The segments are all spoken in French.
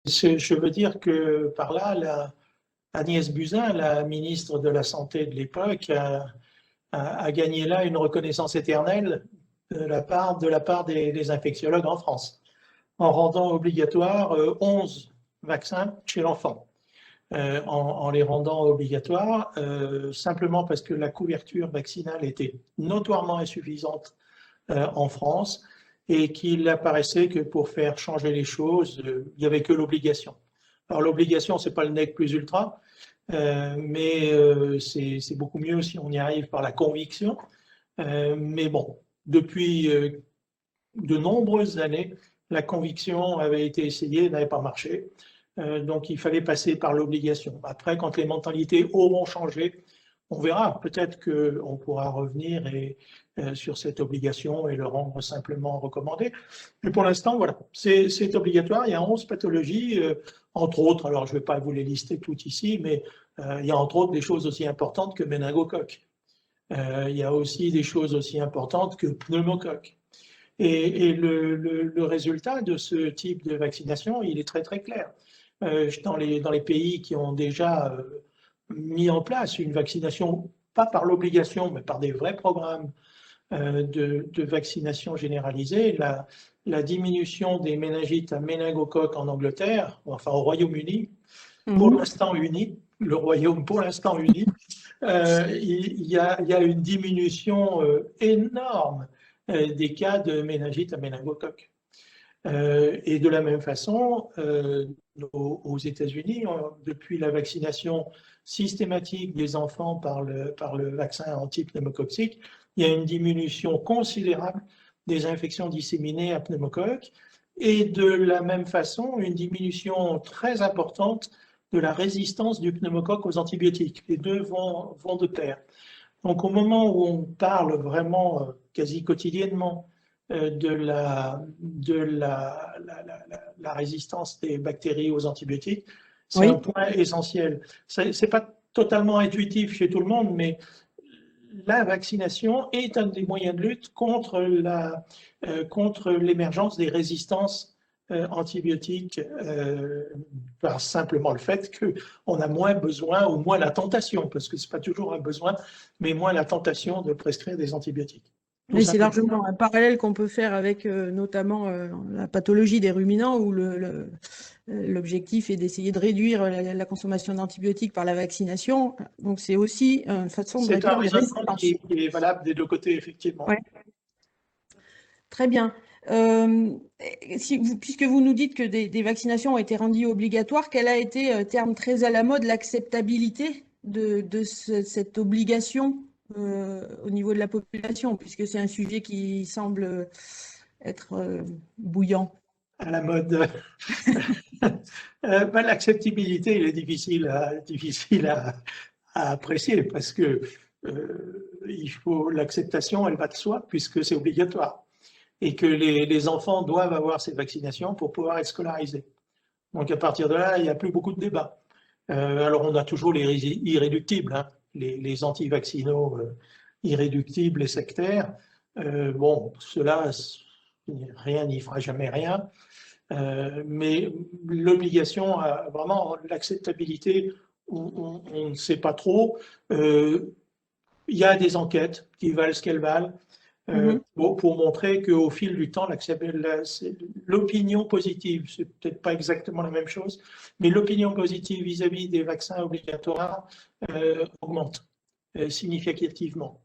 je veux dire que par là, Agnès Buzyn, la ministre de la Santé de l'époque, a gagné là une reconnaissance éternelle de la part des infectiologues en France, en rendant obligatoire 11 vaccins chez l'enfant. En les rendant obligatoires, simplement parce que la couverture vaccinale était notoirement insuffisante en France et qu'il apparaissait que pour faire changer les choses, il n'y avait que l'obligation. Alors l'obligation, ce n'est pas le nec plus ultra, mais c'est beaucoup mieux si on y arrive par la conviction. Mais bon, depuis de nombreuses années, la conviction avait été essayée, n'avait pas marché. Donc il fallait passer par l'obligation. Après, quand les mentalités auront changé, on verra. Peut-être qu'on pourra revenir sur cette obligation et le rendre simplement recommandé. Mais pour l'instant, voilà, c'est obligatoire. Il y a 11 pathologies, entre autres. Alors, je ne vais pas vous les lister toutes ici, mais il y a entre autres des choses aussi importantes que méningocoque. Il y a aussi des choses aussi importantes que pneumocoque. Et le résultat de ce type de vaccination, il est très très clair. Dans les pays qui ont déjà mis en place une vaccination, pas par l'obligation, mais par des vrais programmes de vaccination généralisée, la diminution des méningites à méningocoque en Angleterre, enfin au Royaume-Uni, pour l'instant uni, le Royaume pour l'instant uni, il y a une diminution énorme des cas de méningite à méningocoque. Et de la même façon, aux États-Unis, depuis la vaccination systématique des enfants par le vaccin anti-pneumococcique, il y a une diminution considérable des infections disséminées à pneumocoque et de la même façon, une diminution très importante de la résistance du pneumocoque aux antibiotiques. Les deux vont de pair. Donc au moment où on parle vraiment quasi quotidiennement de la résistance des bactéries aux antibiotiques, c'est un point essentiel. Ce n'est pas totalement intuitif chez tout le monde, mais la vaccination est un des moyens de lutte contre l'émergence des résistances antibiotiques par simplement le fait qu'on a moins besoin ou moins la tentation, parce que ce n'est pas toujours un besoin, mais moins la tentation de prescrire des antibiotiques. Mais c'est largement un parallèle qu'on peut faire avec notamment la pathologie des ruminants où l'objectif est d'essayer de réduire la consommation d'antibiotiques par la vaccination. Donc c'est aussi une façon de réduire les résistances. Qui est valable des deux côtés, effectivement. Ouais. Très bien. Puisque vous nous dites que des vaccinations ont été rendues obligatoires, quel a été, terme très à la mode, l'acceptabilité de cette obligation au niveau de la population, puisque c'est un sujet qui semble être bouillant? À la mode. L'acceptabilité, il est difficile à apprécier parce que l'acceptation, elle va de soi puisque c'est obligatoire et que les enfants doivent avoir ces vaccinations pour pouvoir être scolarisés. Donc à partir de là, il n'y a plus beaucoup de débats. Alors on a toujours les irréductibles, hein, les anti-vaccinaux irréductibles et sectaires. Bon, ceux-là, rien n'y fera jamais rien. Mais l'obligation, vraiment l'acceptabilité, on ne sait pas trop. Il y a des enquêtes qui valent ce qu'elles valent pour montrer qu'au fil du temps, l'opinion positive, c'est peut-être pas exactement la même chose, mais l'opinion positive vis-à-vis des vaccins obligatoires augmente significativement.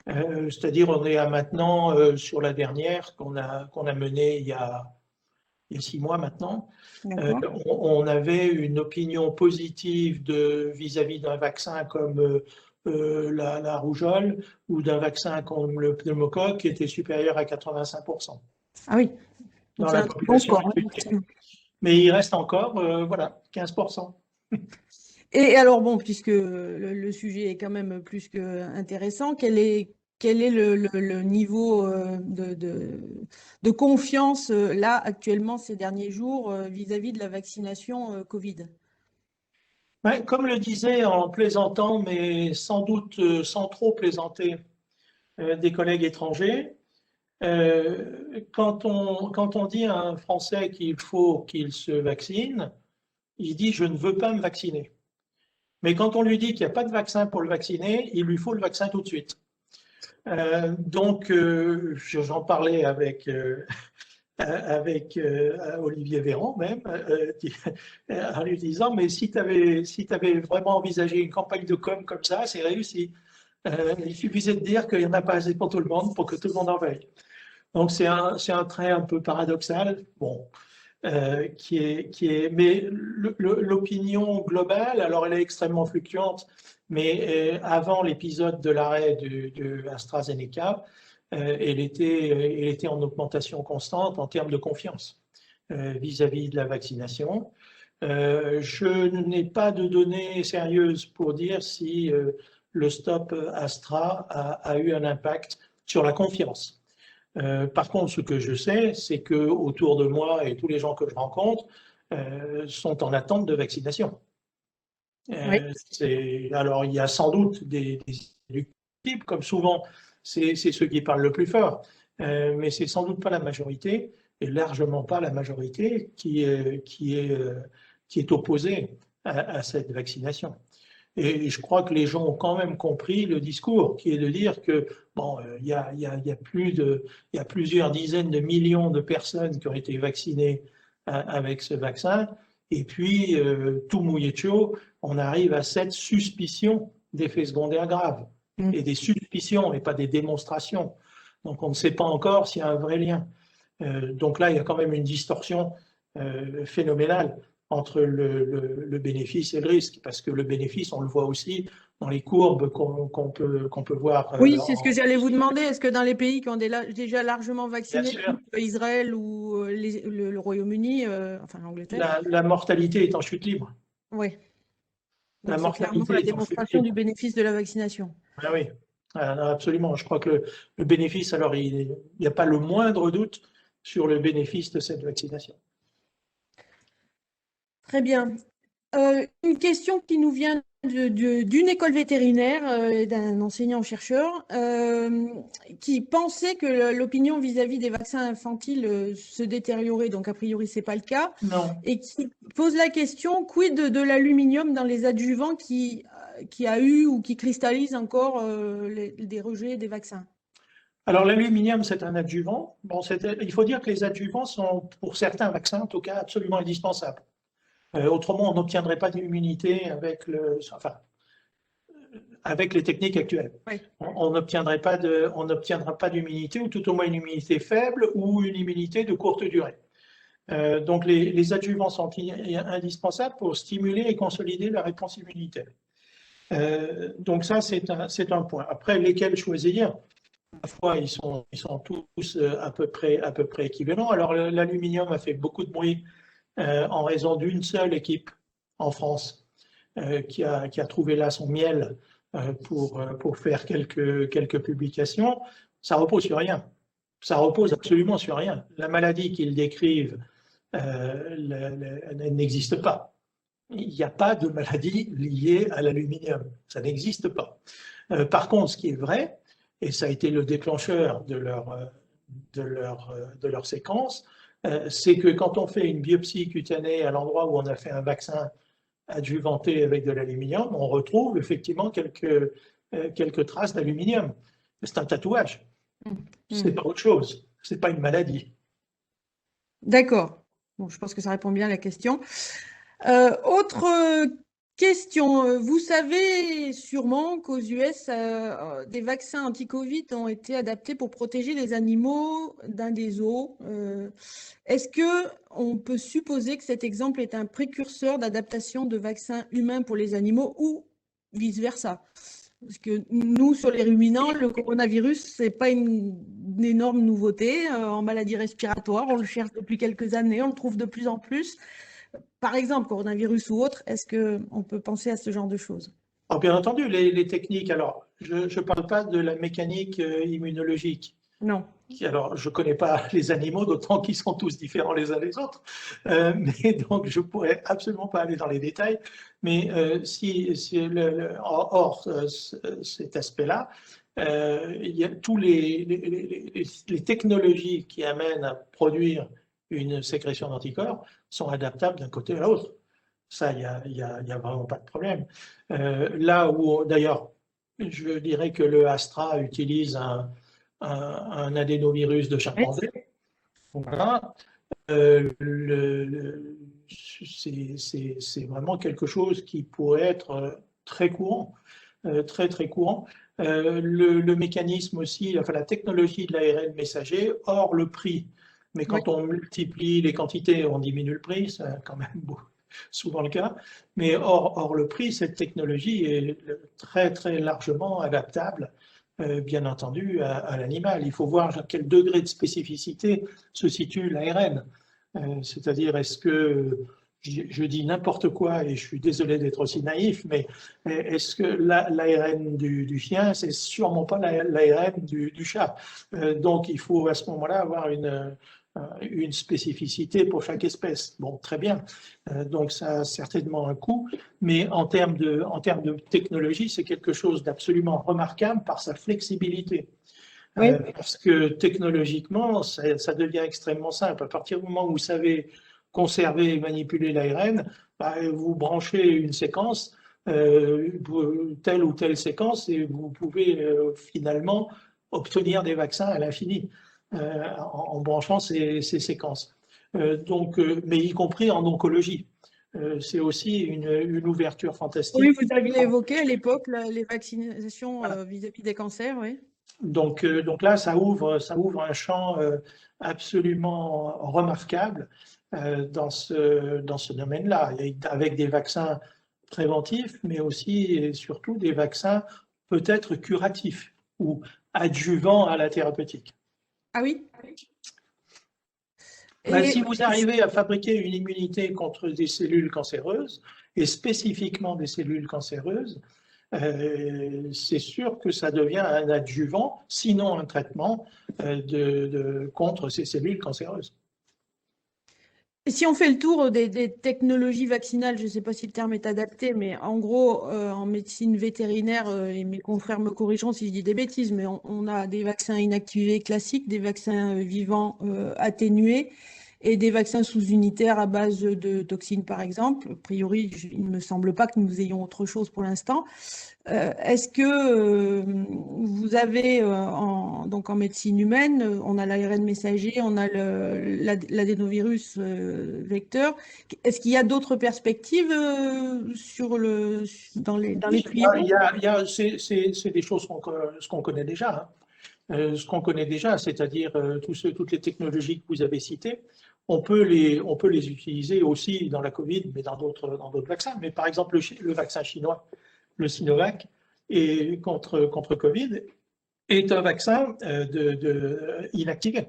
C'est-à-dire, on est à maintenant sur la dernière qu'on a menée il y a 6 mois maintenant, on avait une opinion positive vis-à-vis d'un vaccin comme la rougeole ou d'un vaccin comme le pneumocoque qui était supérieur à 85%. Ah oui, dans la population. Mais il reste encore, voilà, 15%. Et alors, bon, puisque le sujet est quand même plus qu'intéressant, quel est le niveau de confiance là actuellement ces derniers jours vis-à-vis de la vaccination Covid? Ouais, comme le disait en plaisantant, mais sans doute sans trop plaisanter, des collègues étrangers, Quand on dit à un Français qu'il faut qu'il se vaccine, il dit « je ne veux pas me vacciner ». Mais quand on lui dit qu'il n'y a pas de vaccin pour le vacciner, il lui faut le vaccin tout de suite. Donc, j'en parlais avec Olivier Véran même, en lui disant, mais si tu avais vraiment envisagé une campagne de com comme ça, c'est réussi. Il suffisait de dire qu'il n'y en a pas assez pour tout le monde, pour que tout le monde en veuille. Donc c'est un trait un peu paradoxal, bon, mais l'opinion globale, alors elle est extrêmement fluctuante, mais avant l'épisode de l'arrêt de AstraZeneca, elle était en augmentation constante en termes de confiance vis-à-vis de la vaccination. Je n'ai pas de données sérieuses pour dire si le stop Astra a eu un impact sur la confiance. Par contre, ce que je sais, c'est que autour de moi et tous les gens que je rencontre sont en attente de vaccination. Oui. Alors, il y a sans doute des types, comme souvent, c'est ceux qui parlent le plus fort, mais c'est sans doute pas la majorité, et largement pas la majorité qui est opposée à cette vaccination. Et je crois que les gens ont quand même compris le discours, qui est de dire que bon, il y a plusieurs dizaines de millions de personnes qui ont été vaccinées avec ce vaccin, et puis tout mouillé de chaud, on arrive à cette suspicion d'effets secondaires graves, et des suspicions et pas des démonstrations. Donc on ne sait pas encore s'il y a un vrai lien. Donc là, il y a quand même une distorsion phénoménale entre le bénéfice et le risque, parce que le bénéfice, on le voit aussi dans les courbes qu'on peut voir. Oui, c'est ce que j'allais vous demander. Est-ce que dans les pays qui ont déjà largement vacciné, Israël ou le Royaume-Uni, enfin l'Angleterre, la mortalité est en chute libre. Oui. La Donc c'est clairement la démonstration du bénéfice de la vaccination. Ah oui, absolument. Je crois que le bénéfice, alors il n'y a pas le moindre doute sur le bénéfice de cette vaccination. Très bien. Une question qui nous vient d'une école vétérinaire, d'un enseignant-chercheur, qui pensait que l'opinion vis-à-vis des vaccins infantiles se détériorait, donc a priori ce n'est pas le cas, Non. et qui pose la question, quid de l'aluminium dans les adjuvants qui a eu ou qui cristallise encore des rejets des vaccins? Alors l'aluminium, c'est un adjuvant. Bon, il faut dire que les adjuvants sont, pour certains vaccins en tout cas, absolument indispensables. Autrement, on n'obtiendrait pas d'immunité avec les techniques actuelles. Oui. On n'obtiendra pas d'immunité, ou tout au moins une immunité faible ou une immunité de courte durée. Donc les adjuvants sont indispensables pour stimuler et consolider la réponse immunitaire. Donc ça, c'est un point. Après, lesquels choisir? Parfois, ils sont tous à peu près équivalents. Alors l'aluminium a fait beaucoup de bruit en raison d'une seule équipe en France qui a trouvé là son miel pour faire quelques publications. Ça repose sur rien. Ça repose absolument sur rien. La maladie qu'ils décrivent n'existe pas. Il n'y a pas de maladie liée à l'aluminium. Ça n'existe pas. Par contre, ce qui est vrai, et ça a été le déclencheur de leur séquence, c'est que quand on fait une biopsie cutanée à l'endroit où on a fait un vaccin adjuvanté avec de l'aluminium, on retrouve effectivement quelques traces d'aluminium. C'est un tatouage. C'est pas autre chose. C'est pas une maladie. D'accord. Bon, je pense que ça répond bien à la question. Autre question. Vous savez sûrement qu'aux US, des vaccins anti-Covid ont été adaptés pour protéger les animaux d'un des os. Est-ce qu'on peut supposer que cet exemple est un précurseur d'adaptation de vaccins humains pour les animaux ou vice-versa? Parce que nous, sur les ruminants, le coronavirus, ce n'est pas une énorme nouveauté en maladie respiratoire. On le cherche depuis quelques années, on le trouve de plus en plus. Par exemple, coronavirus ou autre, est-ce qu'on peut penser à ce genre de choses? Alors, bien entendu, les techniques, alors je ne parle pas de la mécanique immunologique. Non. Alors, je ne connais pas les animaux, d'autant qu'ils sont tous différents les uns des autres, mais donc je ne pourrais absolument pas aller dans les détails. Mais hors cet aspect-là, il y a tous les technologies qui amènent à produire une sécrétion d'anticorps sont adaptables d'un côté à l'autre. Ça, il y a vraiment pas de problème. Là où, d'ailleurs, je dirais que le Astra utilise un adénovirus de chimpanzé. Voilà. C'est vraiment quelque chose qui pourrait être très courant, très très courant. Le mécanisme aussi, enfin la technologie de l'ARN messager, hors le prix. Mais quand on multiplie les quantités, on diminue le prix, c'est quand même souvent le cas. Mais hors le prix, cette technologie est très très largement adaptable, bien entendu, à l'animal. Il faut voir à quel degré de spécificité se situe l'ARN. C'est-à-dire, est-ce que, je dis n'importe quoi et je suis désolé d'être aussi naïf, mais est-ce que l'ARN du chien, c'est sûrement pas l'ARN du chat. Donc, il faut à ce moment-là avoir une spécificité pour chaque espèce. Bon, très bien. Donc, ça a certainement un coût, mais en termes de technologie, c'est quelque chose d'absolument remarquable par sa flexibilité. Oui. Parce que technologiquement, ça devient extrêmement simple. À partir du moment où vous savez conserver et manipuler l'ARN, bah, vous branchez une séquence, telle ou telle séquence, et vous pouvez finalement obtenir des vaccins à l'infini en branchant ces séquences. Mais y compris en oncologie. C'est aussi une ouverture fantastique. Oui, vous aviez évoqué à l'époque les vaccinations vis-à-vis des cancers, oui. Donc là, ça ouvre un champ absolument remarquable dans ce domaine-là, avec des vaccins préventifs, mais aussi et surtout des vaccins peut-être curatifs ou adjuvants à la thérapeutique. Ah oui? Si vous arrivez à fabriquer une immunité contre des cellules cancéreuses, et spécifiquement des cellules cancéreuses, c'est sûr que ça devient un adjuvant, sinon un traitement contre ces cellules cancéreuses. Et si on fait le tour des technologies vaccinales, je ne sais pas si le terme est adapté, mais en gros, en médecine vétérinaire, et mes confrères me corrigeront si je dis des bêtises, mais on a des vaccins inactivés classiques, des vaccins vivants atténués et des vaccins sous-unitaires à base de toxines, par exemple. A priori, il ne me semble pas que nous ayons autre chose pour l'instant. Est-ce que vous avez, donc en médecine humaine, on a l'ARN messager, on a l'adénovirus vecteur. Est-ce qu'il y a d'autres perspectives dans les tuyaux? C'est des choses qu'on connaît déjà. Ce qu'on connaît déjà, c'est-à-dire toutes les technologies que vous avez citées, on peut les utiliser aussi dans la Covid, mais dans d'autres vaccins. Mais par exemple, le vaccin chinois, le Sinovac, et contre Covid, est un vaccin inactivé.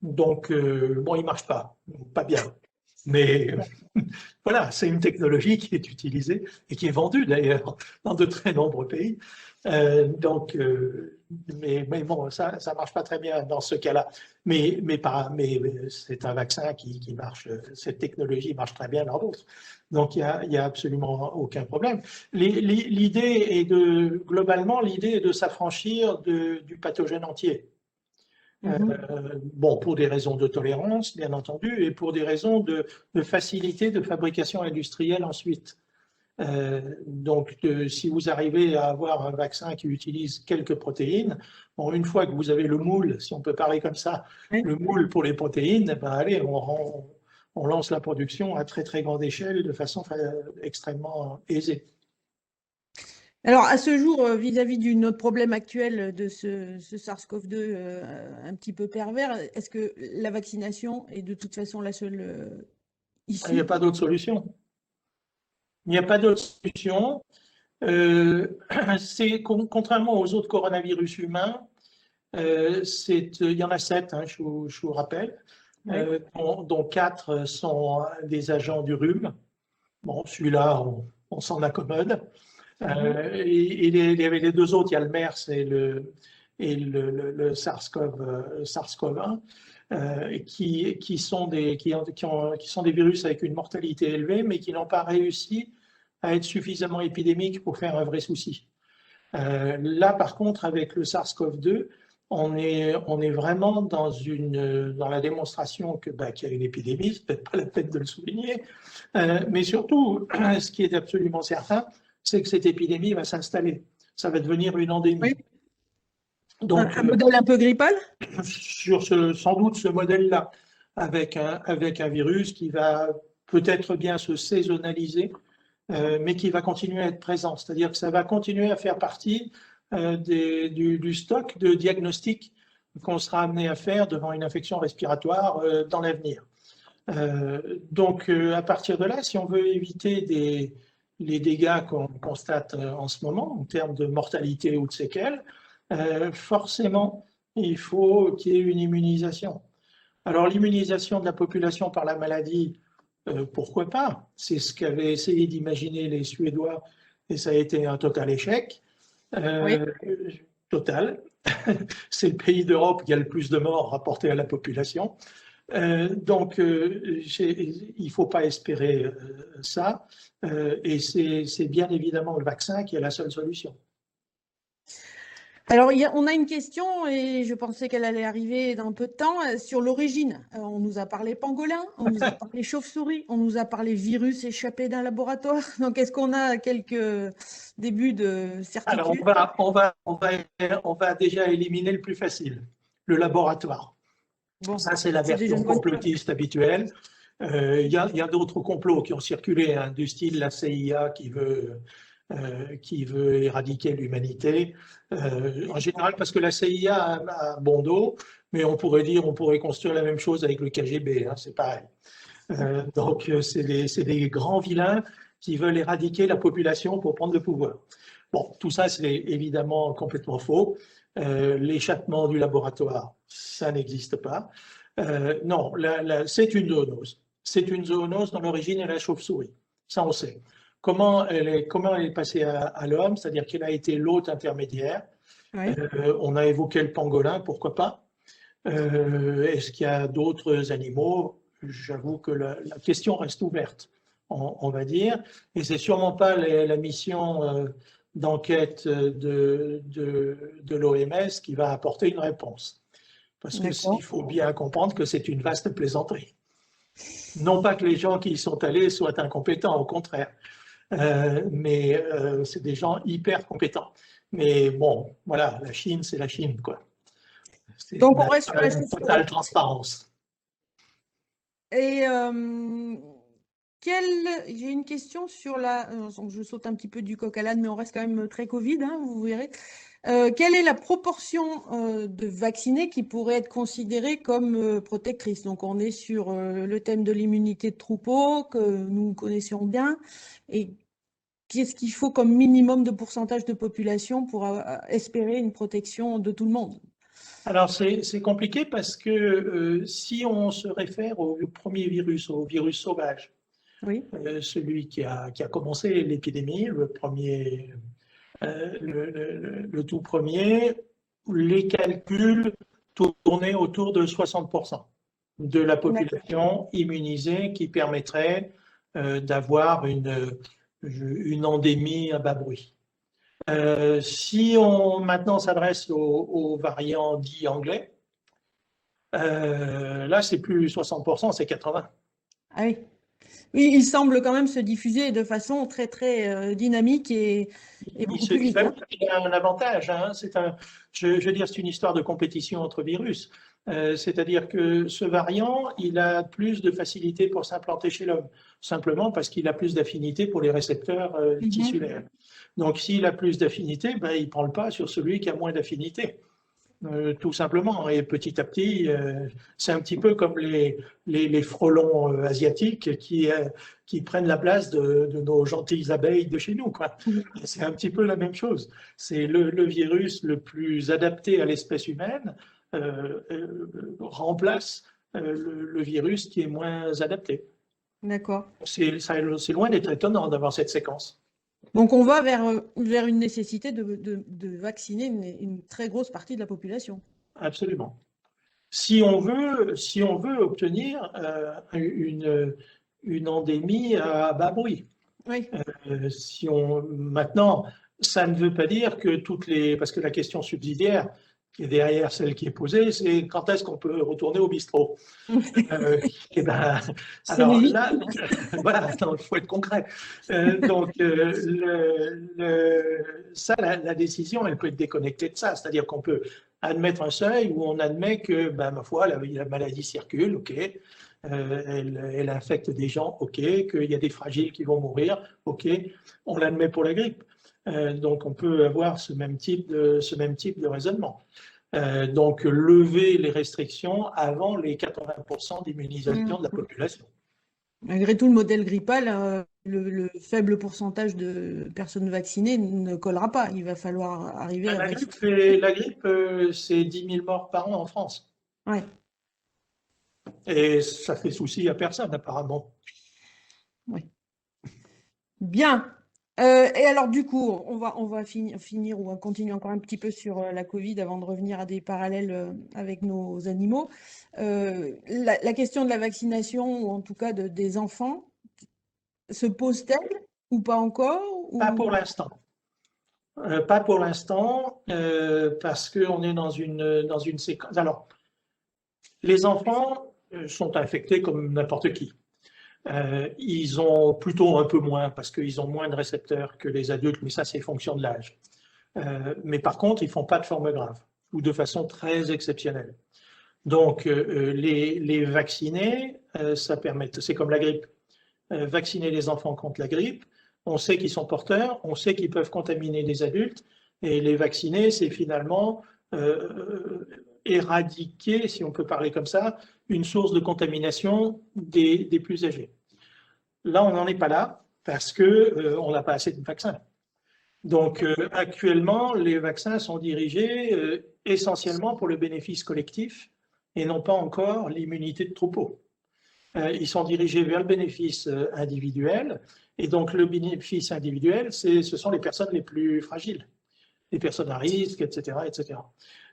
Donc, bon, il ne marche pas bien. Mais voilà, c'est une technologie qui est utilisée et qui est vendue d'ailleurs dans de très nombreux pays. Mais bon, ça ne marche pas très bien dans ce cas-là. Mais c'est un vaccin qui marche, cette technologie marche très bien dans d'autres. Donc, il y a absolument aucun problème. Globalement, l'idée est de s'affranchir du pathogène entier. Bon, pour des raisons de tolérance, bien entendu, et pour des raisons de facilité de fabrication industrielle ensuite. Si vous arrivez à avoir un vaccin qui utilise quelques protéines, bon, une fois que vous avez le moule, si on peut parler comme ça, le moule pour les protéines, ben allez, on lance la production à très très grande échelle de façon extrêmement aisée. Alors, à ce jour, vis-à-vis du notre problème actuel de ce SARS-CoV-2 un petit peu pervers, est-ce que la vaccination est de toute façon la seule issue? Il n'y a pas d'autre solution. Il n'y a pas d'autre solution. Contrairement aux autres coronavirus humains, il y en a 7, je vous rappelle, dont 4 sont des agents du rhume. Bon, celui-là, on s'en accommode. Il y avait les 2 autres, il y a le MERS et le SARS-CoV-1, qui sont des virus avec une mortalité élevée, mais qui n'ont pas réussi à être suffisamment épidémiques pour faire un vrai souci. Là, par contre, avec le SARS-CoV-2, on est vraiment dans la démonstration qu'il y a une épidémie, c'est peut-être pas la peine de le souligner, mais surtout, ce qui est absolument certain, c'est que cette épidémie va s'installer. Ça va devenir une endémie. Oui. Donc, un modèle un peu grippal? sur sans doute ce modèle-là, avec un virus qui va peut-être bien se saisonnaliser, mais qui va continuer à être présent. C'est-à-dire que ça va continuer à faire partie du stock de diagnostics qu'on sera amené à faire devant une infection respiratoire dans l'avenir. Donc, à partir de là, si on veut éviter les dégâts qu'on constate en ce moment en termes de mortalité ou de séquelles, forcément, il faut qu'il y ait une immunisation. Alors, l'immunisation de la population par la maladie, pourquoi pas? C'est ce qu'avaient essayé d'imaginer les Suédois et ça a été un total échec. Oui. Total. C'est le pays d'Europe qui a le plus de morts rapportés à la population. Donc, il ne faut pas espérer ça. Et c'est bien évidemment le vaccin qui est la seule solution. Alors, on a une question, et je pensais qu'elle allait arriver dans peu de temps, sur l'origine. On nous a parlé pangolin, on nous a parlé chauve-souris, on nous a parlé virus échappé d'un laboratoire. Donc, est-ce qu'on a quelques débuts de certitude? Alors, on va déjà éliminer le plus facile, le laboratoire. Bon, ça, c'est la version déjà complotiste habituelle. Il y a d'autres complots qui ont circulé, hein, du style la CIA qui veut éradiquer l'humanité. En général, parce que la CIA a bon dos, mais on pourrait construire la même chose avec le KGB, hein, c'est pareil. Donc, c'est des grands vilains qui veulent éradiquer la population pour prendre le pouvoir. Bon, tout ça, c'est évidemment complètement faux. L'échappement du laboratoire, ça n'existe pas. Non, c'est une zoonose. C'est une zoonose dont l'origine est la chauve-souris. Ça, on sait. Comment elle est passée à l'homme, c'est-à-dire qu'elle a été l'hôte intermédiaire. Oui. On a évoqué le pangolin, pourquoi pas. Est-ce qu'il y a d'autres animaux? J'avoue que la question reste ouverte, on va dire. Et c'est sûrement pas la mission d'enquête de l'OMS qui va apporter une réponse. Parce qu'il faut bien comprendre que c'est une vaste plaisanterie. Non pas que les gens qui y sont allés soient incompétents, au contraire. Mais c'est des gens hyper compétents. Mais bon, voilà, la Chine, c'est la Chine, quoi. Donc, on reste sur la totale transparence. Et j'ai une question sur je saute un petit peu du coq à l'âne, mais on reste quand même très Covid, hein, vous verrez. Quelle est la proportion de vaccinés qui pourraient être considérés comme protectrices? Donc, on est sur le thème de l'immunité de troupeau que nous connaissions bien. Et qu'est-ce qu'il faut comme minimum de pourcentage de population pour espérer une protection de tout le monde? Alors, c'est compliqué parce que si on se réfère au premier virus, au virus sauvage, oui. Celui qui a commencé l'épidémie, le tout premier, les calculs tournaient autour de 60% de la population immunisée qui permettrait d'avoir une endémie à bas bruit. Si on maintenant s'adresse aux variants dits anglais, là c'est plus 60%, c'est 80%. Ah oui. Oui, il semble quand même se diffuser de façon très très dynamique et beaucoup plus vite. Il a un avantage. Hein, je veux dire, c'est une histoire de compétition entre virus. C'est-à-dire que ce variant, il a plus de facilité pour s'implanter chez l'homme, simplement parce qu'il a plus d'affinité pour les récepteurs tissulaires. Donc, s'il a plus d'affinité, ben, il prend le pas sur celui qui a moins d'affinité. Tout simplement. Et petit à petit, c'est un petit peu comme les frelons asiatiques qui prennent la place de nos gentilles abeilles de chez nous, quoi. C'est un petit peu la même chose. C'est le virus le plus adapté à l'espèce humaine remplace le virus qui est moins adapté. D'accord. C'est loin d'être étonnant d'avoir cette séquence. Donc, on va vers une nécessité de vacciner une très grosse partie de la population. Absolument. Si on veut obtenir une endémie à bas bruit. Oui. Maintenant, Ça ne veut pas dire que parce que la question subsidiaire qui est derrière celle qui est posée, c'est quand est-ce qu'on peut retourner au bistrot. Et ben, alors là, voilà, il faut être concret. Ça, la décision, elle peut être déconnectée de ça. C'est-à-dire qu'on peut admettre un seuil où on admet que, ben, ma foi, la maladie circule, ok, elle infecte des gens, ok, qu'il y a des fragiles qui vont mourir, ok, on l'admet pour la grippe. Donc, on peut avoir ce même type de raisonnement. Donc, lever les restrictions avant les 80% d'immunisation de la population. Malgré tout, le modèle grippal, le faible pourcentage de personnes vaccinées ne collera pas. Il va falloir arriver à vacciner. La grippe, c'est 10 000 morts par an en France. Ouais. Et ça fait souci à personne, apparemment. Oui. Bien. Et alors, du coup, on va finir ou continuer encore un petit peu sur la Covid avant de revenir à des parallèles avec nos animaux. La question de la vaccination, ou en tout cas des enfants, se pose-t-elle ou pas encore Pas pour l'instant. Pas pour l'instant, parce qu'on est dans une séquence. Alors, les enfants sont infectés comme n'importe qui. Ils ont plutôt un peu moins, parce qu'ils ont moins de récepteurs que les adultes, mais ça, c'est fonction de l'âge. Mais par contre, ils ne font pas de forme grave, ou de façon très exceptionnelle. Donc, les vacciner, ça permet, c'est comme la grippe. Vacciner les enfants contre la grippe, on sait qu'ils sont porteurs, on sait qu'ils peuvent contaminer les adultes, et les vacciner, c'est finalement éradiquer, si on peut parler comme ça, une source de contamination des plus âgés. Là, on n'en est pas là, parce qu'on n'a pas assez de vaccins. Donc, actuellement, les vaccins sont dirigés essentiellement pour le bénéfice collectif et non pas encore l'immunité de troupeau. Ils sont dirigés vers le bénéfice individuel. Et donc, le bénéfice individuel, ce sont les personnes les plus fragiles, les personnes à risque, etc. etc.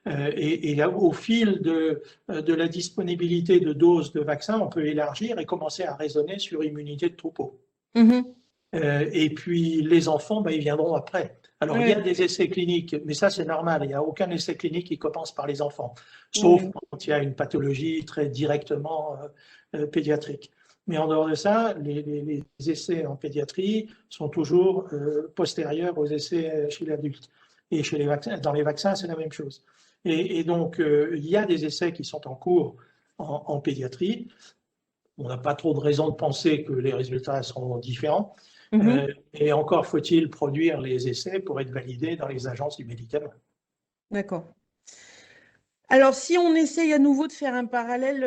Et là, au fil de la disponibilité de doses de vaccins, on peut élargir et commencer à raisonner sur immunité de troupeau. Et puis, les enfants, ben, ils viendront après. Alors, il y a des essais cliniques, mais ça, c'est normal. Il n'y a aucun essai clinique qui commence par les enfants, sauf quand il y a une pathologie très directement pédiatrique. Mais en dehors de ça, les essais en pédiatrie sont toujours postérieurs aux essais chez l'adulte. Et chez les vaccins, dans les vaccins, c'est la même chose. Et donc, il y a des essais qui sont en cours en pédiatrie. On n'a pas trop de raison de penser que les résultats seront différents. Et encore faut-il produire les essais pour être validés dans les agences du médicament. D'accord. Alors, si on essaye à nouveau de faire un parallèle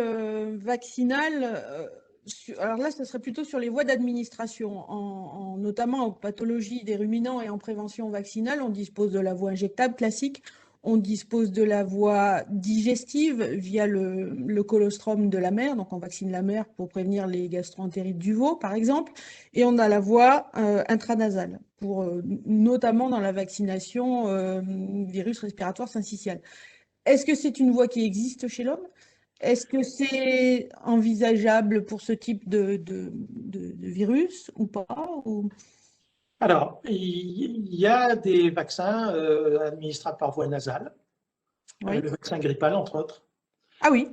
vaccinal, alors là, ce serait plutôt sur les voies d'administration, notamment en pathologie des ruminants et en prévention vaccinale. On dispose de la voie injectable classique, on dispose de la voie digestive via le colostrum de la mère, donc on vaccine la mère pour prévenir les gastro-entérites du veau, par exemple, et on a la voie intranasale, notamment dans la vaccination virus respiratoire syncytial. Est-ce que c'est une voie qui existe chez l'homme? Est-ce que c'est envisageable pour ce type de virus ou pas Alors, il y a des vaccins administrables par voie nasale, le vaccin grippal, entre autres. Ah oui.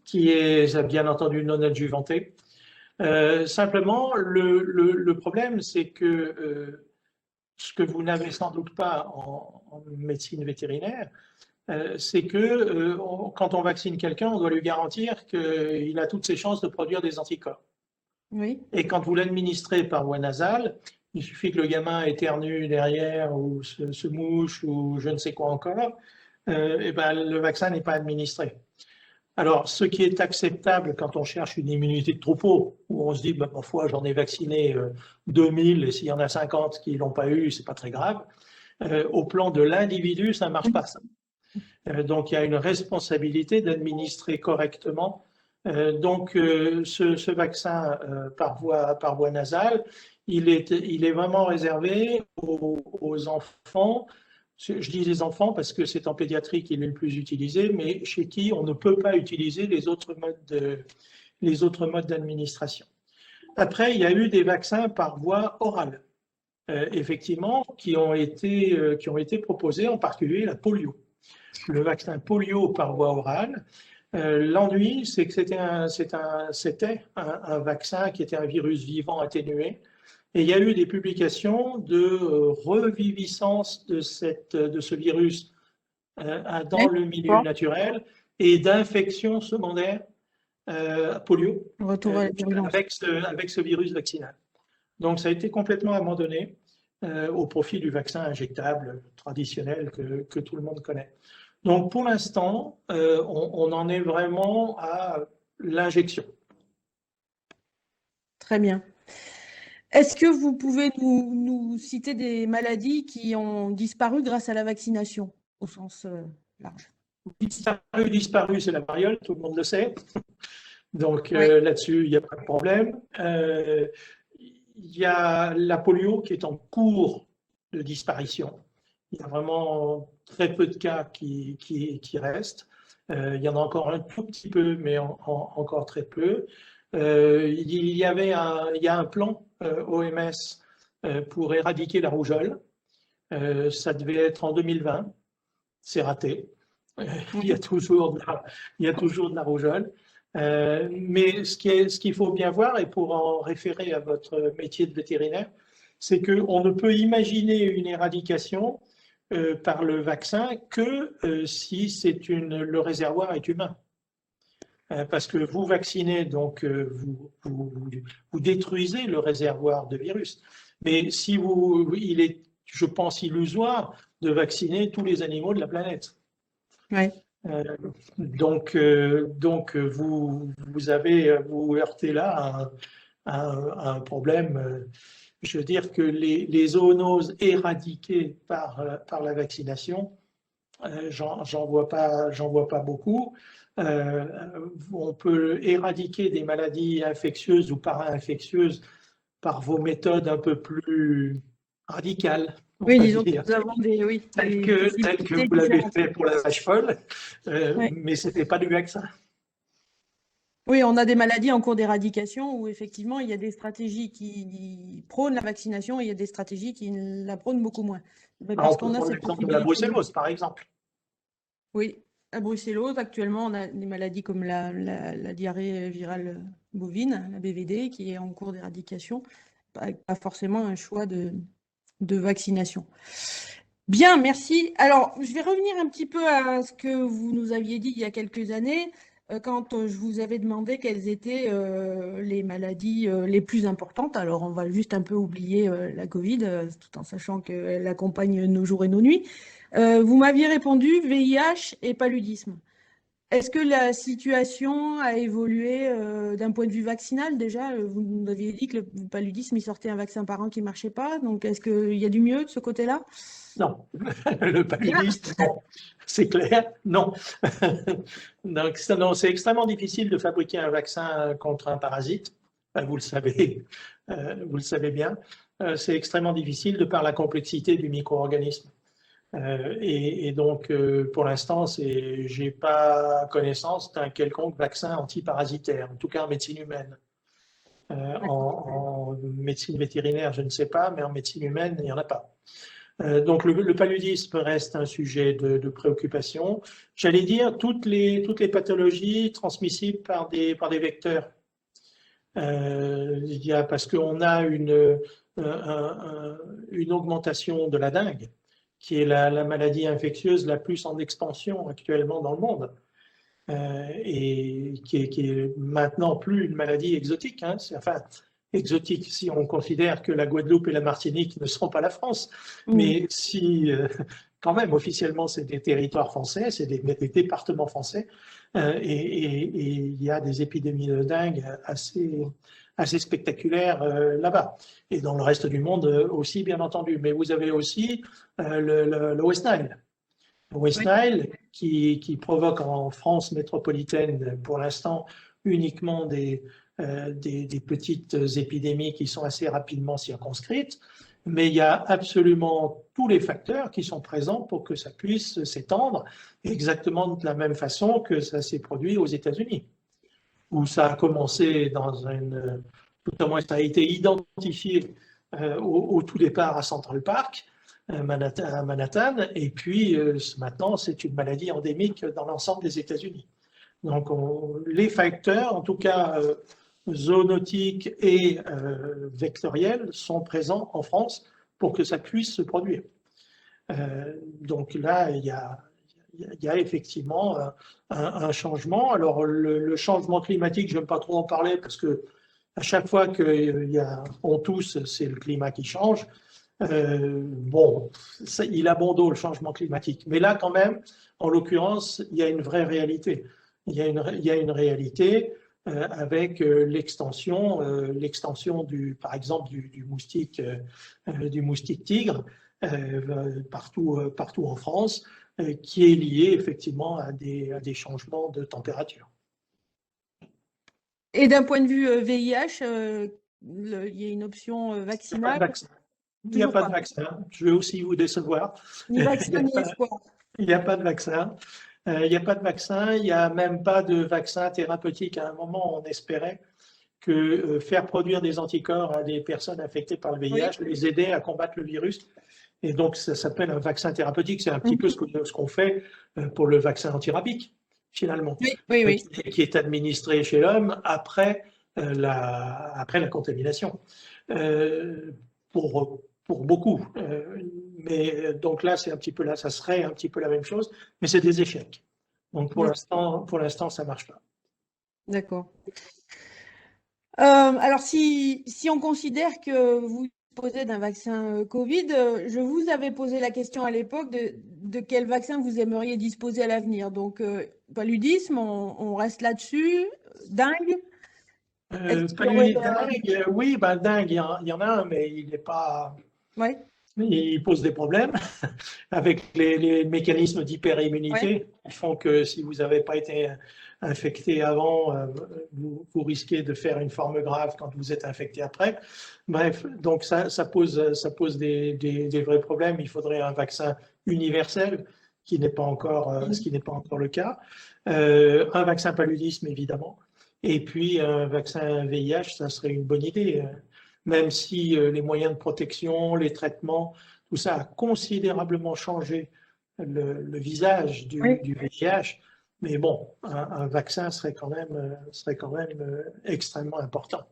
Qui est bien entendu non adjuvanté. Simplement, le problème, c'est que ce que vous n'avez sans doute pas en médecine vétérinaire, c'est que quand on vaccine quelqu'un, on doit lui garantir qu'il a toutes ses chances de produire des anticorps. Oui. Et quand vous l'administrez par voie nasale, il suffit que le gamin éternue derrière ou se mouche ou je ne sais quoi encore, et ben, le vaccin n'est pas administré. Alors, ce qui est acceptable quand on cherche une immunité de troupeau, où on se dit, bah, parfois j'en ai vacciné 2000 et s'il y en a 50 qui ne l'ont pas eu, c'est pas très grave. Au plan de l'individu, ça ne marche pas ça. Donc, il y a une responsabilité d'administrer correctement. Donc, ce vaccin par voie nasale, il est vraiment réservé aux enfants. Je dis les enfants parce que c'est en pédiatrie qu'il est le plus utilisé, mais chez qui on ne peut pas utiliser les autres modes d'administration. Après, il y a eu des vaccins par voie orale. effectivement, qui ont été proposés, en particulier la polio. Le vaccin polio par voie orale. L'ennui, c'est que c'était un vaccin qui était un virus vivant atténué. Et il y a eu des publications de reviviscence de ce virus dans le milieu naturel et d'infection secondaire polio Retour à la avec ce virus vaccinal. Donc, ça a été complètement abandonné au profit du vaccin injectable traditionnel que tout le monde connaît. Donc, pour l'instant, on en est vraiment à l'injection. Très bien. Est-ce que vous pouvez nous citer des maladies qui ont disparu grâce à la vaccination, au sens large? Disparu, c'est la variole, tout le monde le sait. Donc Oui. là-dessus, il n'y a pas de problème. Il y a la polio qui est en cours de disparition. Il y a vraiment très peu de cas qui restent. Il y en a encore un tout petit peu, mais encore très peu. Il y a un plan OMS pour éradiquer la rougeole. Ça devait être en 2020. C'est raté. Il y a toujours de la rougeole. Mais ce qu'il faut bien voir, et pour en référer à votre métier de vétérinaire, c'est qu'on ne peut imaginer une éradication par le vaccin que si le réservoir est humain. Parce que vous vaccinez, donc vous détruisez le réservoir de virus. Mais si il est, je pense, illusoire de vacciner tous les animaux de la planète. Oui. Donc vous heurtez là à un problème. Je veux dire que les zoonoses éradiquées par la vaccination, j'en vois pas beaucoup. On peut éradiquer des maladies infectieuses ou para-infectieuses par vos méthodes un peu plus radicales. Oui, disons que nous avons tel que vous l'avez fait pour la vache folle, mais ce n'était pas du vaccin. Oui, on a des maladies en cours d'éradication où effectivement il y a des stratégies qui prônent la vaccination et il y a des stratégies qui la prônent beaucoup moins. Parce qu'on a cette l'exemple de la brucellose, par exemple. Oui, la brucellose, actuellement on a des maladies comme la diarrhée virale bovine, la BVD, qui est en cours d'éradication, pas forcément un choix de vaccination. Bien, merci. Alors, je vais revenir un petit peu à ce que vous nous aviez dit il y a quelques années, quand je vous avais demandé quelles étaient les maladies les plus importantes. Alors, on va juste un peu oublier la Covid, tout en sachant qu'elle accompagne nos jours et nos nuits. Vous m'aviez répondu VIH et paludisme. Est-ce que la situation a évolué d'un point de vue vaccinal déjà? Vous nous aviez dit que le paludisme, il sortait un vaccin par an qui ne marchait pas. Donc, est-ce qu'il y a du mieux de ce côté-là? Non, le paludisme, non. C'est clair, non. Donc, c'est extrêmement difficile de fabriquer un vaccin contre un parasite. Vous le savez bien. C'est extrêmement difficile de par la complexité du micro-organisme. Et donc, pour l'instant, je n'ai pas connaissance d'un quelconque vaccin antiparasitaire, en tout cas en médecine humaine. En médecine vétérinaire, je ne sais pas, mais en médecine humaine, il n'y en a pas. Donc, le paludisme reste un sujet de préoccupation. J'allais dire toutes les pathologies transmissibles par des vecteurs. Parce qu'on a une augmentation de la dengue, qui est la maladie infectieuse la plus en expansion actuellement dans le monde, et qui est maintenant plus une maladie exotique. Enfin, exotique si on considère que la Guadeloupe et la Martinique ne sont pas la France. Mais si, quand même, officiellement, c'est des territoires français, c'est des départements français, et il y a des épidémies de dengue assez spectaculaires là-bas. Et dans le reste du monde aussi, bien entendu. Mais vous avez aussi le West Nile. Le West Nile qui provoque en France métropolitaine, pour l'instant, uniquement des petites épidémies qui sont assez rapidement circonscrites, mais il y a absolument tous les facteurs qui sont présents pour que ça puisse s'étendre exactement de la même façon que ça s'est produit aux États-Unis, où ça a commencé tout au moins ça a été identifié au tout départ à Central Park, à Manhattan, et puis maintenant c'est une maladie endémique dans l'ensemble des États-Unis. Donc les facteurs, en tout cas zoonotiques et vectoriels, sont présents en France pour que ça puisse se produire. Donc là, il y a effectivement un changement. Alors le changement climatique, je n'aime pas trop en parler parce que à chaque fois qu'on tousse, c'est le climat qui change. Bon, il a bon dos le changement climatique. Mais là, quand même, en l'occurrence, il y a une vraie réalité. Il y a une réalité avec l'extension par exemple, du moustique tigre partout en France, qui est lié effectivement à des changements de température. Et d'un point de vue VIH, il y a une option vaccinale? Il n'y a pas de vaccin. Je vais aussi vous décevoir. Ni vaccin, ni espoir. Il n'y a pas de vaccin. Il n'y a pas de vaccin. Il n'y a même pas de vaccin thérapeutique. À un moment, on espérait que faire produire des anticorps à des personnes infectées par le VIH les aidait à combattre le virus. Et donc, ça s'appelle un vaccin thérapeutique. C'est un petit peu ce qu'on fait pour le vaccin antirabique, finalement, qui est administré chez l'homme après la contamination. Pour beaucoup. Mais donc là, c'est un petit peu là, ça serait un petit peu la même chose, mais c'est des échecs. Donc pour l'instant, ça ne marche pas. D'accord. Alors, si on considère que vous disposez d'un vaccin Covid, je vous avais posé la question à l'époque de quel vaccin vous aimeriez disposer à l'avenir. Donc, paludisme, on reste là-dessus. Dengue? Dingue, oui, ben, dingue, il y en a un, mais il n'est pas. Ouais. Il pose des problèmes avec les mécanismes d'hyperimmunité qui font que si vous n'avez pas été infecté avant, vous risquez de faire une forme grave quand vous êtes infecté après. Bref, donc ça pose des vrais problèmes. Il faudrait un vaccin universel, ce qui n'est pas encore le cas. Un vaccin paludisme, évidemment. Et puis un vaccin VIH, ça serait une bonne idée. Même si les moyens de protection, les traitements, tout ça a considérablement changé le visage du VIH. Mais bon, un vaccin serait quand même extrêmement important.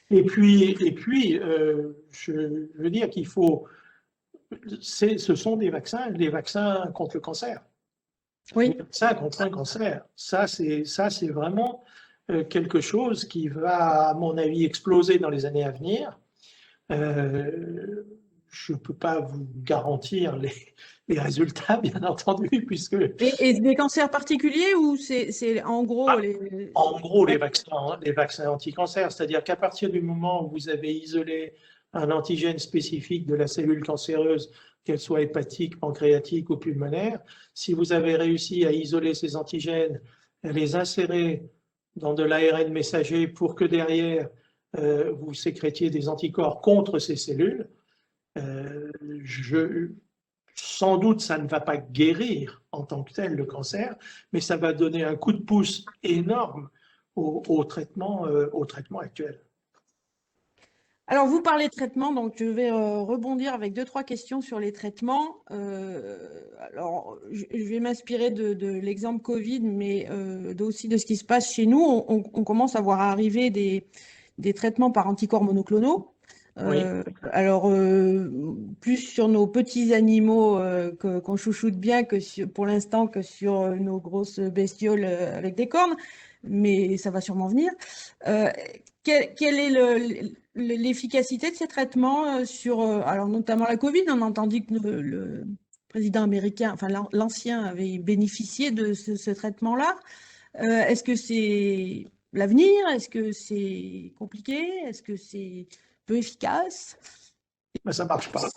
Et puis je veux dire qu'il faut, ce sont des vaccins contre le cancer. Oui. Les vaccins contre un cancer, ça c'est vraiment quelque chose qui va, à mon avis, exploser dans les années à venir. Je ne peux pas vous garantir les résultats, bien entendu, puisque… Et des cancers particuliers ou c'est en gros En gros, les vaccins anti-cancer, c'est-à-dire qu'à partir du moment où vous avez isolé un antigène spécifique de la cellule cancéreuse, qu'elle soit hépatique, pancréatique ou pulmonaire, si vous avez réussi à isoler ces antigènes, à les insérer dans de l'ARN messager pour que derrière, vous sécrétiez des anticorps contre ces cellules, sans doute, ça ne va pas guérir en tant que tel le cancer, mais ça va donner un coup de pouce énorme au traitement actuel. Alors, vous parlez de traitement, donc je vais rebondir avec 2-3 questions sur les traitements. Alors, je vais m'inspirer de l'exemple Covid, mais aussi de ce qui se passe chez nous. On commence à voir arriver des traitements par anticorps monoclonaux. Alors, plus sur nos petits animaux qu'on chouchoute bien pour l'instant que sur nos grosses bestioles avec des cornes, mais ça va sûrement venir. Quelle est l'efficacité de ces traitements sur, alors notamment la Covid? On a entendu que le président américain, enfin l'ancien, avait bénéficié de ce traitement-là. Est-ce que c'est l'avenir? Est-ce que c'est compliqué? Est-ce que c'est peu efficace? Mais ça ne marche pas.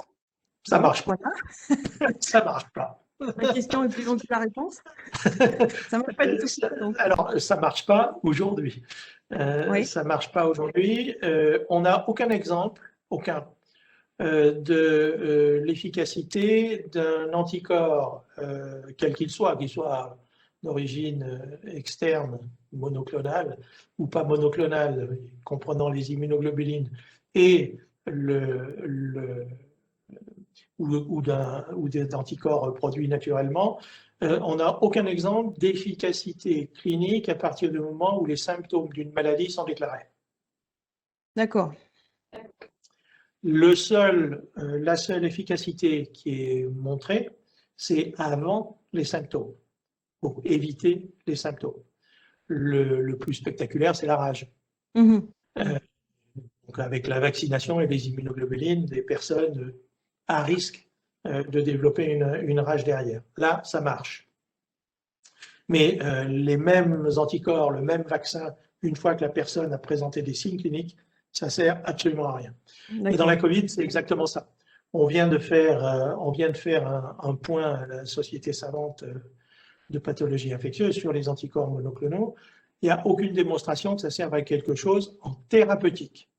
Ça ne marche pas. Ça marche pas. La question est plus longue que la réponse. Ça marche pas du tout. Donc. Alors, ça ne marche pas aujourd'hui. Ça ne marche pas aujourd'hui. On n'a aucun exemple, de l'efficacité d'un anticorps, quel qu'il soit d'origine externe, monoclonale ou pas monoclonale, comprenant les immunoglobulines, et ou des anticorps produits naturellement, on n'a aucun exemple d'efficacité clinique à partir du moment où les symptômes d'une maladie sont déclarés. D'accord. La seule efficacité qui est montrée, c'est avant les symptômes, pour éviter les symptômes. Le plus spectaculaire, c'est la rage. Mmh. Donc avec la vaccination et les immunoglobulines, des personnes à risque de développer une rage derrière. Là, ça marche. Mais les mêmes anticorps, le même vaccin, une fois que la personne a présenté des signes cliniques, ça sert absolument à rien. Et dans la Covid, c'est exactement ça. On vient de faire un point à la Société savante de pathologie infectieuse sur les anticorps monoclonaux. Il n'y a aucune démonstration que ça serve à quelque chose en thérapeutique.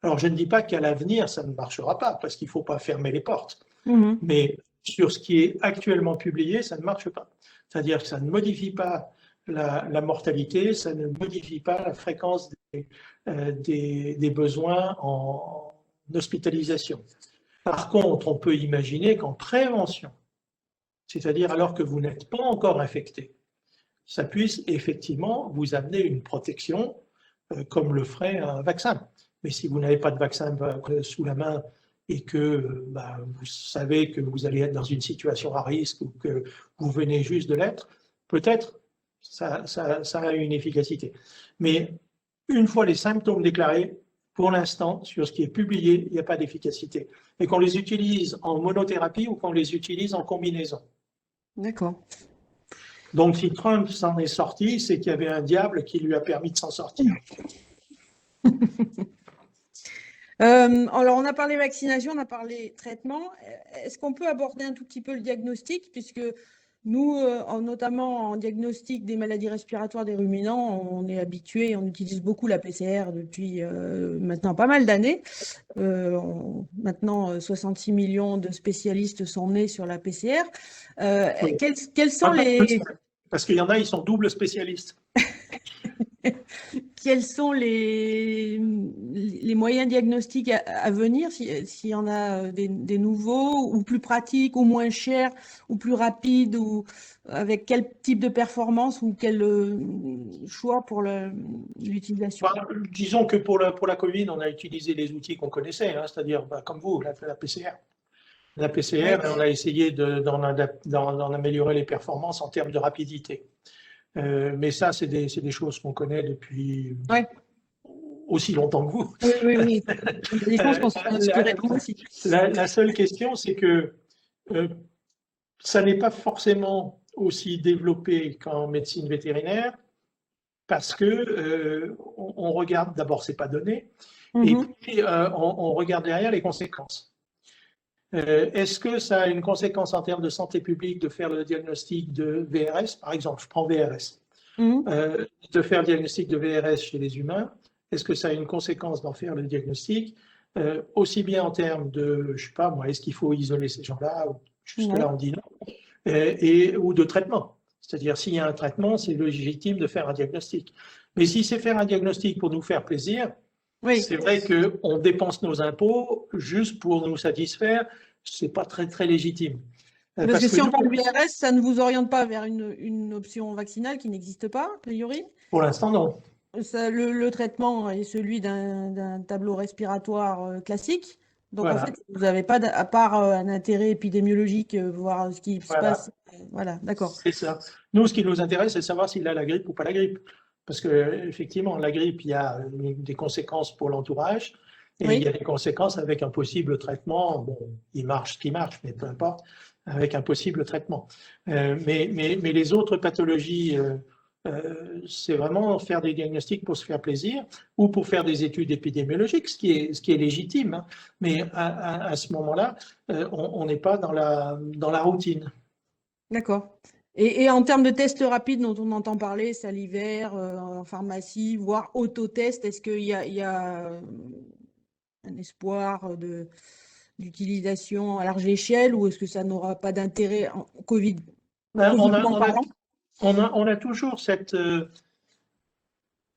Alors, je ne dis pas qu'à l'avenir, ça ne marchera pas, parce qu'il ne faut pas fermer les portes. Mmh. Mais sur ce qui est actuellement publié, ça ne marche pas. C'est-à-dire que ça ne modifie pas la mortalité, ça ne modifie pas la fréquence des besoins en hospitalisation. Par contre, on peut imaginer qu'en prévention, c'est-à-dire alors que vous n'êtes pas encore infecté, ça puisse effectivement vous amener une protection comme le ferait un vaccin. Mais si vous n'avez pas de vaccin sous la main et que vous savez que vous allez être dans une situation à risque ou que vous venez juste de l'être, peut-être ça a une efficacité. Mais une fois les symptômes déclarés, pour l'instant, sur ce qui est publié, il n'y a pas d'efficacité. Et qu'on les utilise en monothérapie ou qu'on les utilise en combinaison. D'accord. Donc, si Trump s'en est sorti, c'est qu'il y avait un diable qui lui a permis de s'en sortir. Alors, on a parlé vaccination, on a parlé traitement. Est-ce qu'on peut aborder un tout petit peu le diagnostic, puisque nous, notamment en diagnostic des maladies respiratoires des ruminants, on est habitué, on utilise beaucoup la PCR depuis maintenant pas mal d'années. Maintenant, 66 millions de spécialistes sont nés sur la PCR. Oui. Quels sont les... Parce qu'il y en a, ils sont doubles spécialistes. Quels sont les moyens diagnostiques à venir, s'il y en a des nouveaux, ou plus pratiques, ou moins chers, ou plus rapides, ou avec quel type de performance, ou quel choix pour l'utilisation? Disons que pour la Covid, on a utilisé les outils qu'on connaissait, hein, c'est-à-dire comme vous, la PCR. La PCR, on a essayé d'en améliorer les performances en termes de rapidité. Mais ça, c'est des choses qu'on connaît depuis aussi longtemps que vous. Oui. Des choses qu'on s'est inspiré de vous aussi. La seule question, c'est que ça n'est pas forcément aussi développé qu'en médecine vétérinaire, parce que on regarde, d'abord, c'est pas donné, et puis on regarde derrière les conséquences. Est-ce que ça a une conséquence en termes de santé publique de faire le diagnostic de VRS? Par exemple, je prends VRS. De faire le diagnostic de VRS chez les humains, est-ce que ça a une conséquence d'en faire le diagnostic aussi bien en termes de, je ne sais pas moi, est-ce qu'il faut isoler ces gens-là? Jusque-là, on dit non. Ou de traitement. C'est-à-dire, s'il y a un traitement, c'est légitime de faire un diagnostic. Mais si c'est faire un diagnostic pour nous faire plaisir, c'est vrai qu'on dépense nos impôts juste pour nous satisfaire, ce n'est pas très, très légitime. Parce que si on parle du VRS, ça ne vous oriente pas vers une option vaccinale qui n'existe pas, a priori? Pour l'instant, non. Le traitement est celui d'un tableau respiratoire classique. Donc, voilà. En fait, vous n'avez pas, à part un intérêt épidémiologique, voir ce qui se passe. Voilà, d'accord. C'est ça. Nous, ce qui nous intéresse, c'est de savoir s'il a la grippe ou pas la grippe. Parce qu'effectivement, la grippe, il y a des conséquences pour l'entourage et il y a des conséquences avec un possible traitement. Bon, il marche ce qui marche, mais peu importe, avec un possible traitement. Mais les autres pathologies, c'est vraiment faire des diagnostics pour se faire plaisir ou pour faire des études épidémiologiques, ce qui est légitime. Hein. Mais à ce moment-là, on n'est pas dans la routine. D'accord. Et en termes de tests rapides dont on entend parler, salivaire, en pharmacie, voire autotest, est-ce qu'il y a un espoir d'utilisation à large échelle ou est-ce que ça n'aura pas d'intérêt en Covid? On a toujours cette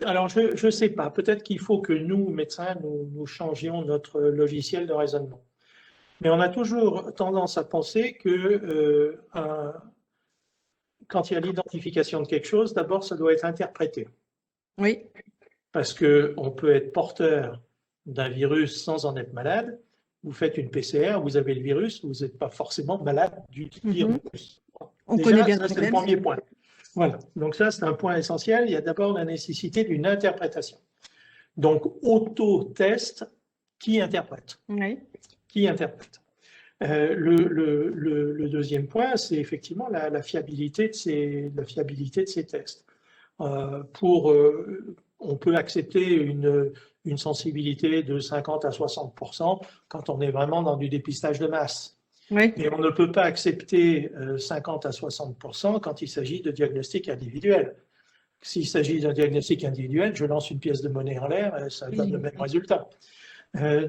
Alors, je ne sais pas. Peut-être qu'il faut que nous, médecins, nous changions notre logiciel de raisonnement. Mais on a toujours tendance à penser que quand il y a l'identification de quelque chose, d'abord, ça doit être interprété. Oui. Parce qu'on peut être porteur d'un virus sans en être malade. Vous faites une PCR, vous avez le virus, vous n'êtes pas forcément malade du virus. On connaît bien ça, le c'est le problème. premier point. Voilà. Donc ça, c'est un point essentiel. Il y a d'abord la nécessité d'une interprétation. Donc, auto-test, qui interprète? Oui. Qui interprète? Le deuxième point, c'est effectivement la fiabilité de ces tests. On peut accepter une sensibilité de 50 à 60% quand on est vraiment dans du dépistage de masse. Oui. Mais on ne peut pas accepter 50 à 60% quand il s'agit de diagnostics individuels. S'il s'agit d'un diagnostic individuel, je lance une pièce de monnaie en l'air, ça donne le même résultat.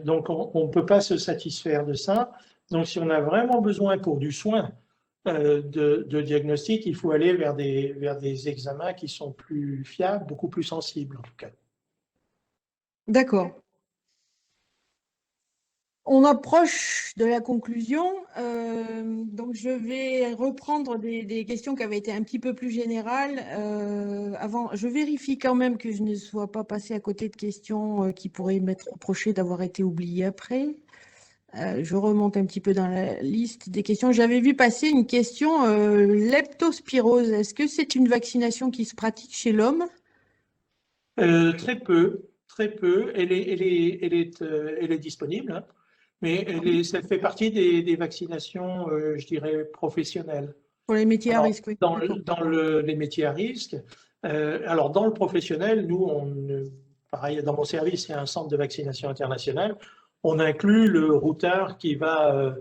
Donc, on ne peut pas se satisfaire de ça. Donc, si on a vraiment besoin pour du soin de diagnostic, il faut aller vers des examens qui sont plus fiables, beaucoup plus sensibles en tout cas. D'accord. On approche de la conclusion, donc je vais reprendre des questions qui avaient été un petit peu plus générales. Avant, je vérifie quand même que je ne sois pas passé à côté de questions qui pourraient m'être reprochées d'avoir été oubliées après. Je remonte un petit peu dans la liste des questions. J'avais vu passer une question, leptospirose. Est-ce que c'est une vaccination qui se pratique chez l'homme? Très peu, très peu. Elle est disponible, hein, mais ça fait partie des vaccinations, je dirais, professionnelles. Pour les métiers à Alors, risque, oui. dans les métiers à risque, alors dans le professionnel, nous, pareil, dans mon service, il y a un centre de vaccination international. On inclut le routeur qui va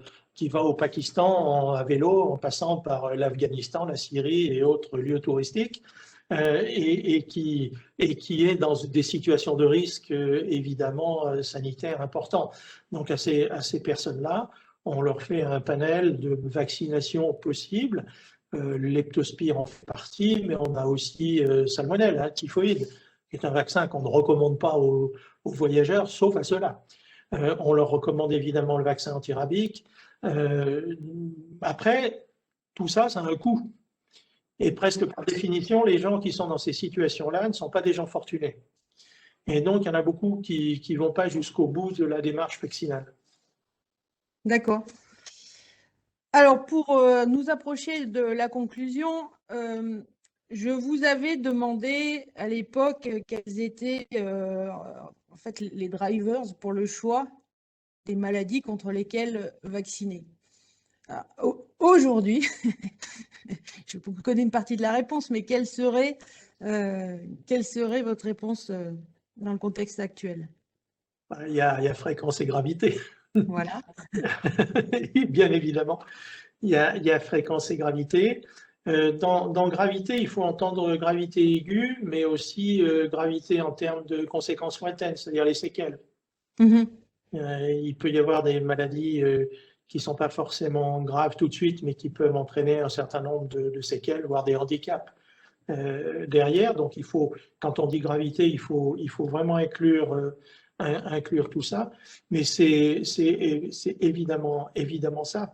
au Pakistan à vélo, en passant par l'Afghanistan, la Syrie et autres lieux touristiques, et qui est dans des situations de risque évidemment sanitaires importants. Donc à ces personnes-là, on leur fait un panel de vaccinations possibles. Leptospire en fait partie, mais on a aussi salmonelle, hein, typhoïde, qui est un vaccin qu'on ne recommande pas aux voyageurs, sauf à ceux-là. On leur recommande évidemment le vaccin antirabique. Après, tout ça, ça a un coût. Et presque par définition, les gens qui sont dans ces situations-là ne sont pas des gens fortunés. Et donc, il y en a beaucoup qui ne vont pas jusqu'au bout de la démarche vaccinale. D'accord. Alors, pour nous approcher de la conclusion, je vous avais demandé à l'époque quels étaient en fait les drivers pour le choix des maladies contre lesquelles vacciner. Aujourd'hui, je connais une partie de la réponse, mais quelle serait votre réponse dans le contexte actuel? Il y a fréquence et gravité. Voilà. Bien évidemment, il y a fréquence et gravité. Dans gravité, il faut entendre gravité aiguë, mais aussi gravité en termes de conséquences lointaines, c'est-à-dire les séquelles. Il peut y avoir des maladies qui ne sont pas forcément graves tout de suite, mais qui peuvent entraîner un certain nombre de séquelles, voire des handicaps derrière. Donc, quand on dit gravité, il faut vraiment inclure tout ça. Mais c'est évidemment ça.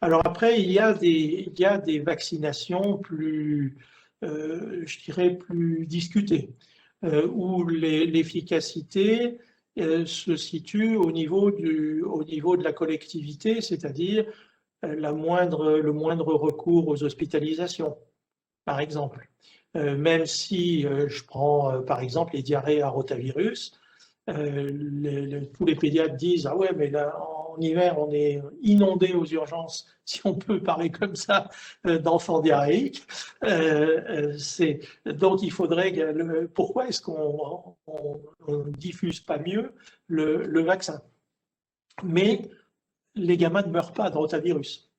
Alors après, il y a des vaccinations plus, je dirais, plus discutées, où l'efficacité se situe au niveau de la collectivité, c'est-à-dire le moindre recours aux hospitalisations, par exemple. Même si je prends par exemple les diarrhées à rotavirus, tous les pédiatres disent « Ah ouais, mais là, en hiver, on est inondé aux urgences, si on peut parler comme ça, d'enfants diarrhéiques. Donc, il faudrait… Pourquoi est-ce qu'on ne diffuse pas mieux le vaccin? Mais les gamins ne meurent pas de rotavirus.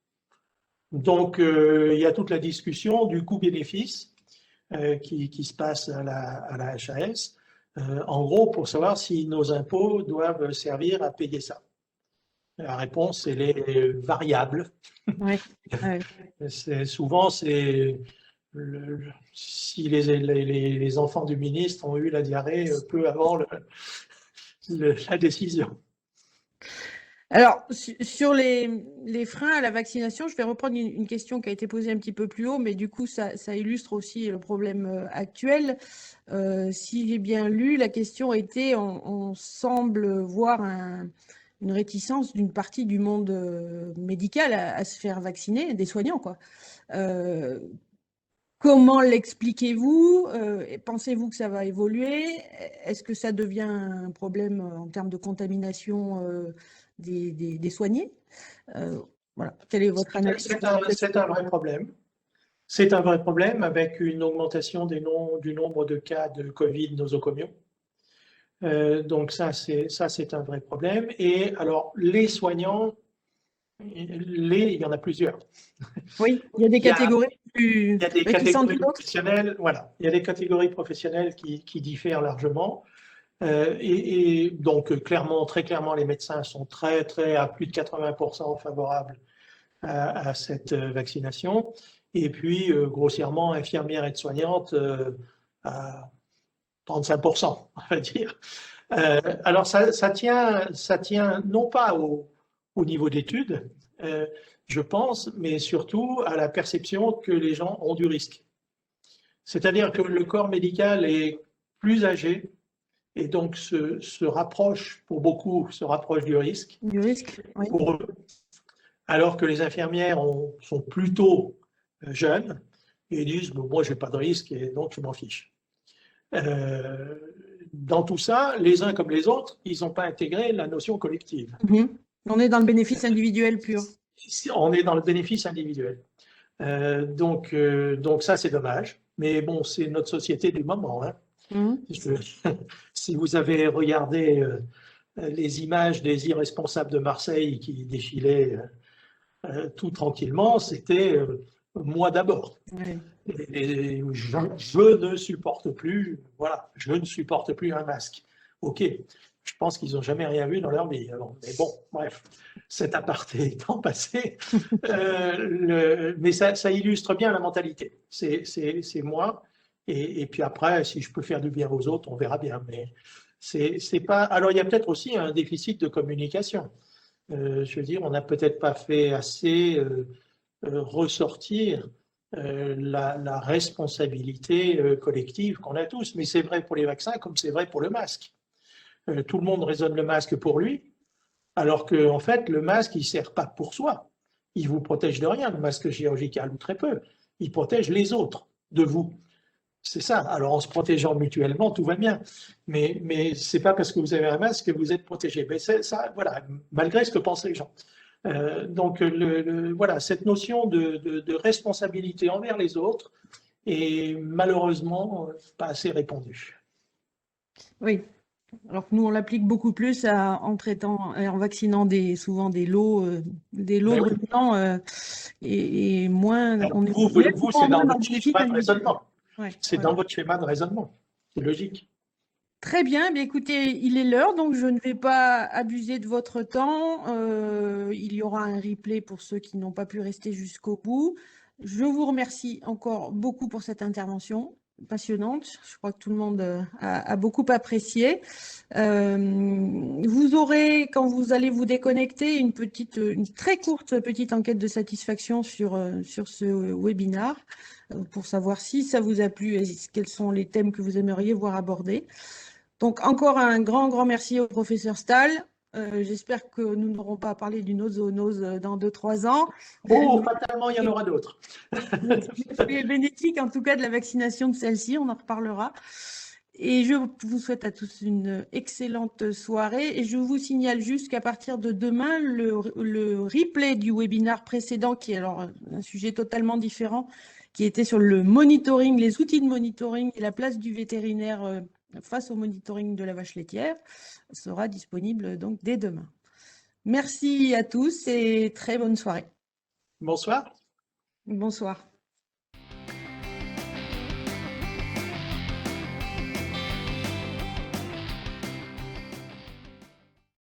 Donc, il y a toute la discussion du coût-bénéfice qui se passe à la HAS. En gros, pour savoir si nos impôts doivent servir à payer ça. La réponse, elle est variable. Ouais. Souvent, c'est si les enfants du ministre ont eu la diarrhée peu avant la décision. Alors, sur les freins à la vaccination, je vais reprendre une question qui a été posée un petit peu plus haut, mais du coup, ça illustre aussi le problème actuel. Si j'ai bien lu, la question était, on semble voir une réticence d'une partie du monde médical à se faire vacciner, des soignants, quoi. Comment l'expliquez-vous? Pensez-vous que ça va évoluer? Est-ce que ça devient un problème en termes de contamination des soignés? Voilà. Quelle est votre analyse? C'est un vrai problème. C'est un vrai problème avec une augmentation du nombre de cas de Covid nosocomiaux. Donc ça, c'est un vrai problème. Et alors, les soignants, il y en a plusieurs. Oui, il y a des catégories plus il y a des réticentes catégories que d'autres. professionnelles, voilà. Il y a des catégories professionnelles qui diffèrent largement. Et donc, très clairement, les médecins sont à plus de 80% favorables à cette vaccination. Et puis, grossièrement, infirmières et soignantes à 35%, on va dire. Alors, ça tient non pas au niveau d'études, je pense, mais surtout à la perception que les gens ont du risque. C'est-à-dire que le corps médical est plus âgé et donc se rapproche, pour beaucoup, se rapproche du risque. Du risque, oui. Pour eux, alors que les infirmières sont plutôt jeunes et disent moi, je n'ai pas de risque et donc je m'en fiche. Dans tout ça, les uns comme les autres, ils n'ont pas intégré la notion collective. On est dans le bénéfice individuel pur. On est dans le bénéfice individuel. Donc ça, c'est dommage. Mais bon, c'est notre société du moment. Hein. Si vous avez regardé les images des irresponsables de Marseille qui défilaient tout tranquillement, c'était moi d'abord. Ouais. Et je ne supporte plus, voilà, je ne supporte plus un masque. Ok, je pense qu'ils n'ont jamais rien vu dans leur vie. Alors, mais bon, bref, cet aparté étant passé, mais ça illustre bien la mentalité. C'est moi. Et puis après, si je peux faire du bien aux autres, on verra bien. Mais c'est pas. Alors, il y a peut-être aussi un déficit de communication. Je veux dire, on n'a peut-être pas fait assez ressortir la responsabilité collective qu'on a tous. Mais c'est vrai pour les vaccins comme c'est vrai pour le masque. Tout le monde raisonne le masque pour lui, alors qu'en fait, le masque, il ne sert pas pour soi. Il vous protège de rien, le masque chirurgical, ou très peu. Il protège les autres de vous. C'est ça. Alors, en se protégeant mutuellement, tout va bien. Mais ce n'est pas parce que vous avez un masque que vous êtes protégé. Mais ça, voilà, malgré ce que pensent les gens. Donc, voilà, cette notion de responsabilité envers les autres est malheureusement pas assez répandue. Oui. Alors que nous, on l'applique beaucoup plus en traitant et en vaccinant souvent des lots de ruminants et moins. Alors, on est vous c'est dans votre schéma de raisonnement. Ouais, c'est dans votre schéma de raisonnement. C'est logique. Très bien, mais écoutez, il est l'heure, donc je ne vais pas abuser de votre temps. Il y aura un replay pour ceux qui n'ont pas pu rester jusqu'au bout. Je vous remercie encore beaucoup pour cette intervention passionnante. Je crois que tout le monde a beaucoup apprécié. Vous aurez, quand vous allez vous déconnecter, une très courte petite enquête de satisfaction sur ce webinar pour savoir si ça vous a plu et quels sont les thèmes que vous aimeriez voir abordés. Donc, encore un grand merci au professeur Stahl. J'espère que nous n'aurons pas parlé d'une autre zoonose dans 2-3 ans. Oh, fatalement, il y en aura d'autres. C'est bénéfique, en tout cas, de la vaccination de celle-ci. On en reparlera. Et je vous souhaite à tous une excellente soirée. Et je vous signale juste qu'à partir de demain, le replay du webinaire précédent, qui est alors un sujet totalement différent, qui était sur le monitoring, les outils de monitoring et la place du vétérinaire face au monitoring de la vache laitière, sera disponible donc dès demain. Merci à tous et très bonne soirée. Bonsoir. Bonsoir.